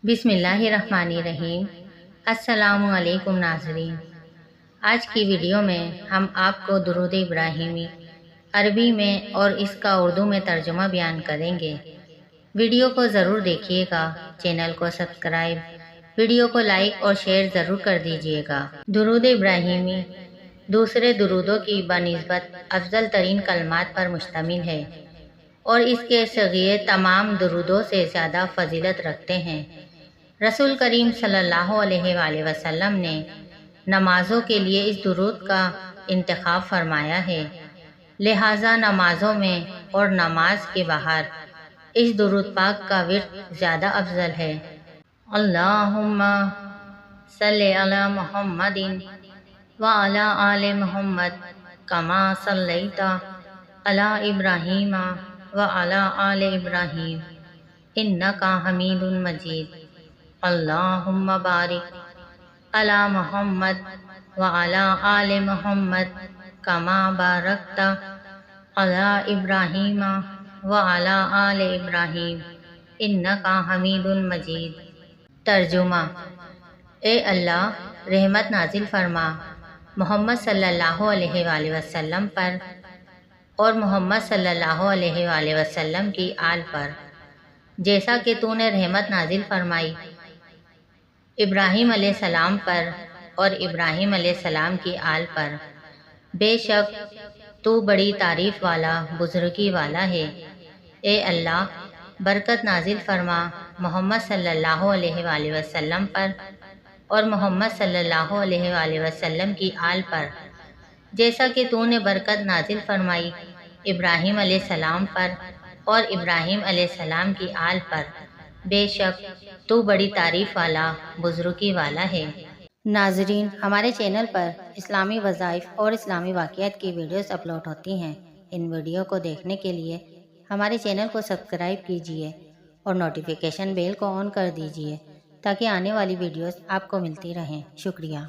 بسم اللہ الرحمن الرحیم۔ السلام علیکم ناظرین، آج کی ویڈیو میں ہم آپ کو درود ابراہیمی عربی میں اور اس کا اردو میں ترجمہ بیان کریں گے۔ ویڈیو کو ضرور دیکھیے گا، چینل کو سبسکرائب، ویڈیو کو لائک اور شیئر ضرور کر دیجیے گا۔ درود ابراہیمی دوسرے درودوں کی بنسبت افضل ترین کلمات پر مشتمل ہے اور اس کے صیغے تمام درودوں سے زیادہ فضیلت رکھتے ہیں۔ رسول کریم صلی اللہ علیہ وآلہ وسلم نے نمازوں کے لیے اس درود کا انتخاب فرمایا ہے، لہٰذا نمازوں میں اور نماز کے باہر اس درود پاک کا ورد زیادہ افضل ہے۔ اللہم صلی علی محمد وعلی آل محمد کما صلیت علی ابراہیم وعلی آل ابراہیم انک حمید مجید۔ اللہم بارک علی محمد وعلی آل محمد کما بارکت علی ابراہیم وعلی آل ابراہیم انک حمید مجید۔ ترجمہ: اے اللہ، رحمت نازل فرما محمد صلی اللہ علیہ وآلہ وسلم پر اور محمد صلی اللہ علیہ وآلہ وسلم کی آل پر، جیسا کہ تو نے رحمت نازل فرمائی ابراہیم علیہ السلام پر اور ابراہیم علیہ السلام کی آل پر۔ بے شک تو بڑی تعریف والا، بزرگی والا ہے۔ اے اللہ، برکت نازل فرما محمد صلی اللہ علیہ وآلہ وسلم پر اور محمد صلی اللہ علیہ وآلہ وسلم کی آل پر، جیسا کہ تو نے برکت نازل فرمائی ابراہیم علیہ السلام پر اور ابراہیم علیہ السلام کی آل پر۔ بے شک تو بڑی تعریف والا، بزرگی والا ہے۔ ناظرین، ہمارے چینل پر اسلامی وظائف اور اسلامی واقعات کی ویڈیوز اپلوڈ ہوتی ہیں۔ ان ویڈیو کو دیکھنے کے لیے ہمارے چینل کو سبسکرائب کیجیے اور نوٹیفیکیشن بیل کو آن کر دیجیے تاکہ آنے والی ویڈیوز آپ کو ملتی رہیں۔ شکریہ۔